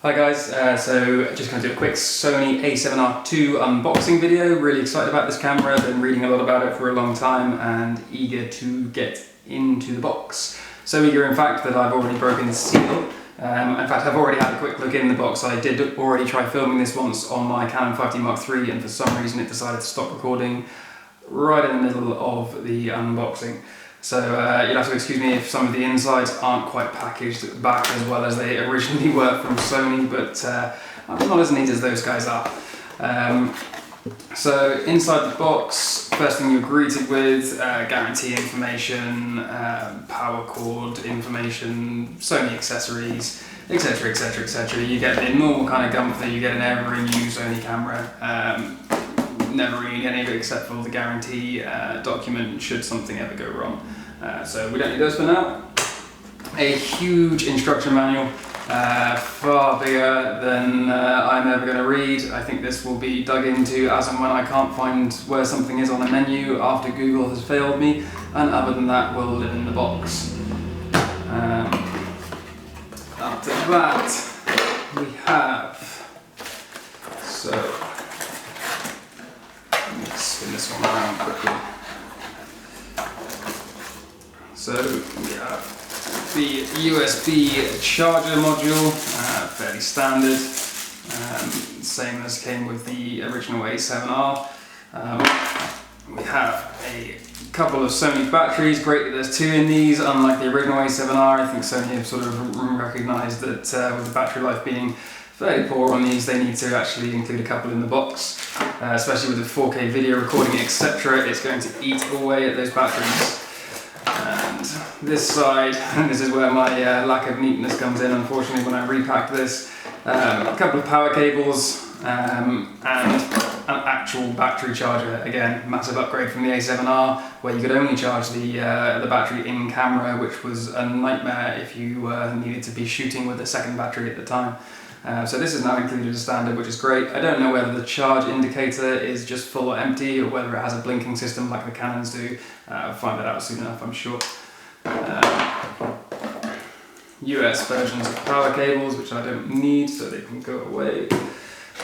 Hi guys, so just going to do a quick Sony a7rii II unboxing video. Really excited about this camera, been reading a lot about it for a long time and eager to get into the box. So eager in fact that I've already broken the seal. In fact I've already had a quick look in the box. I did already try filming this once on my Canon 5D Mark III and for some reason it decided to stop recording right in the middle of the unboxing. So you'll have to excuse me if some of the insides aren't quite packaged back as well as they originally were from Sony, but I'm not as neat as those guys are. So inside the box, first thing you're greeted with, guarantee information, power cord information, Sony accessories, etc, etc, etc. You get the normal kind of gump that you get in every new Sony camera. Never read any of it except for the guarantee document should something ever go wrong. So we don't need those for now. A huge instruction manual, far bigger than I'm ever going to read. I think this will be dug into as and when I can't find where something is on a menu after Google has failed me, and other than that will live in the box. After that we have, spin this one around quickly. So we have the USB charger module, fairly standard, same as came with the original a7rii. We have a couple of Sony batteries, great that there's two in these, unlike the original a7rii. I think Sony have sort of recognised that with the battery life being fairly poor on these, they need to actually include a couple in the box, especially with the 4K video recording, etc. It's going to eat away at those batteries. And this side, and this is where my lack of neatness comes in, unfortunately, when I repacked this, a couple of power cables and an actual battery charger. Again, massive upgrade from the a7rii, where you could only charge the battery in camera, which was a nightmare if you needed to be shooting with a second battery at the time. So this is now included as standard, which is great. I don't know whether the charge indicator is just full or empty, or whether it has a blinking system like the Canons do. I'll find that out soon enough, I'm sure. US versions of power cables, which I don't need, so they can go away.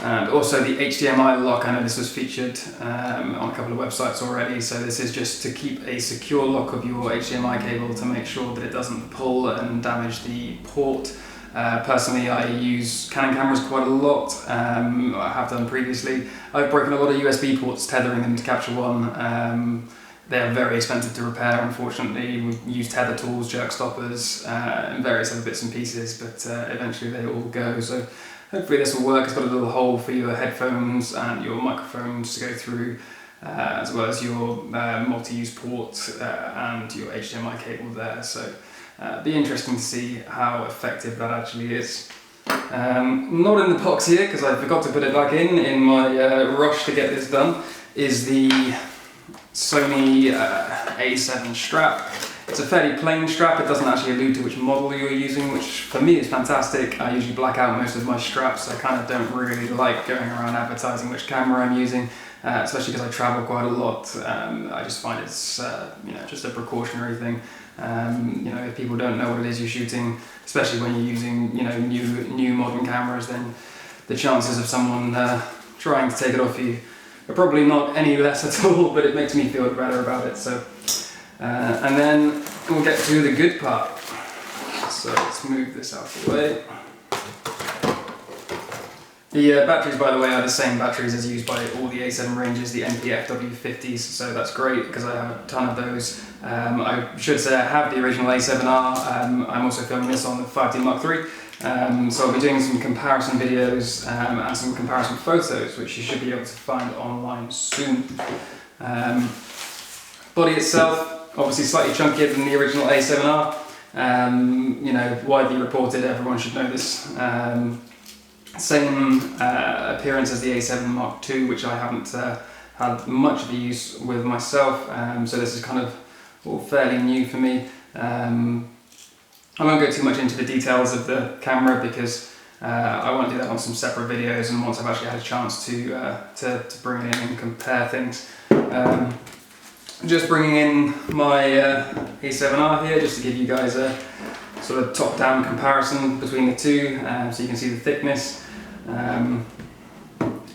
And also the HDMI lock. I know this was featured on a couple of websites already, so this is just to keep a secure lock of your HDMI cable to make sure that it doesn't pull and damage the port. Personally, I use Canon cameras quite a lot. I have done previously. I've broken a lot of USB ports tethering them to Capture One. They're very expensive to repair, unfortunately. We use tether tools, jerk stoppers, and various other bits and pieces, but eventually they all go. So hopefully this will work. It's got a little hole for your headphones and your microphones to go through, as well as your multi-use port and your HDMI cable there. So be interesting to see how effective that actually is. Not in the box here, because I forgot to put it back in my rush to get this done, is the Sony A7 strap. It's a fairly plain strap. It doesn't actually allude to which model you're using, which for me is fantastic. I usually black out most of my straps. I kind of don't really like going around advertising which camera I'm using, especially because I travel quite a lot. I just find it's just a precautionary thing. If people don't know what it is you're shooting, especially when you're using new modern cameras, then the chances of someone trying to take it off you are probably not any less at all, but it makes me feel better about it. So and then we'll get to the good part. So let's move this out of the way. The batteries, by the way, are the same batteries as used by all the A7 ranges, the NPFW50s, so that's great because I have a ton of those. I should say I have the original a7rii. I'm also filming this on the 5D Mark III, so I'll be doing some comparison videos and some comparison photos, which you should be able to find online soon. Body itself, obviously slightly chunkier than the original a7rii. Widely reported, everyone should know this. Same appearance as the a7 Mark II, which I haven't had much of a use with myself, so this is kind of all fairly new for me. I won't go too much into the details of the camera because I want to do that on some separate videos, and once I've actually had a chance to bring it in and compare things. Just bringing in my a7rii here, just to give you guys a sort of top-down comparison between the two, so you can see the thickness.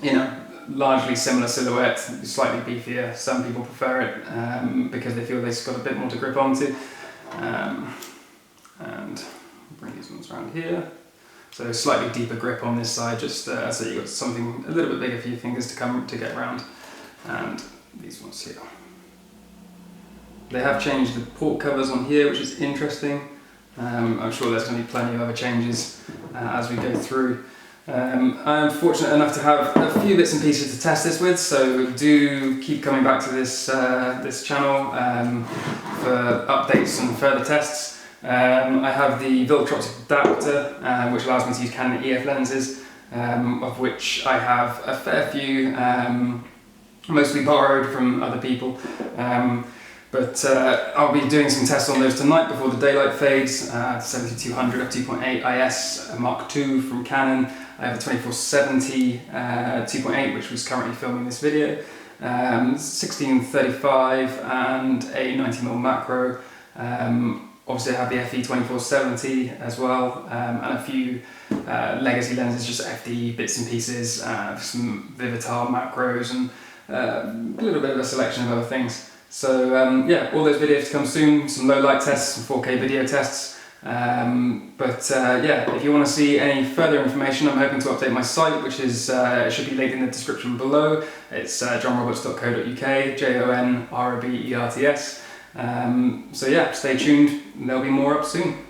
You know, largely similar silhouette, slightly beefier. Some people prefer it because they feel they've got a bit more to grip onto. And bring these ones around here. So slightly deeper grip on this side, just so you've got something a little bit bigger for your fingers to get around. And these ones here. They have changed the port covers on here, which is interesting. I'm sure there's going to be plenty of other changes as we go through. I'm fortunate enough to have a few bits and pieces to test this with, so do keep coming back to this this channel for updates and further tests. I have the Viltrox adapter, which allows me to use Canon EF lenses, of which I have a fair few, mostly borrowed from other people. But I'll be doing some tests on those tonight before the daylight fades. 7200 f2.8 IS Mark II from Canon. I have a 2470 2.8, which was currently filming this video. 1635 and a 90mm macro. Obviously I have the FE 2470 as well, and a few legacy lenses, just FD bits and pieces, some Vivitar macros, and a little bit of a selection of other things. So yeah, all those videos to come soon, some low light tests, some 4K video tests. Yeah, if you want to see any further information, I'm hoping to update my site, which is it should be linked in the description below. It's johnroberts.co.uk, JONROBERTS. So yeah, stay tuned, there'll be more up soon.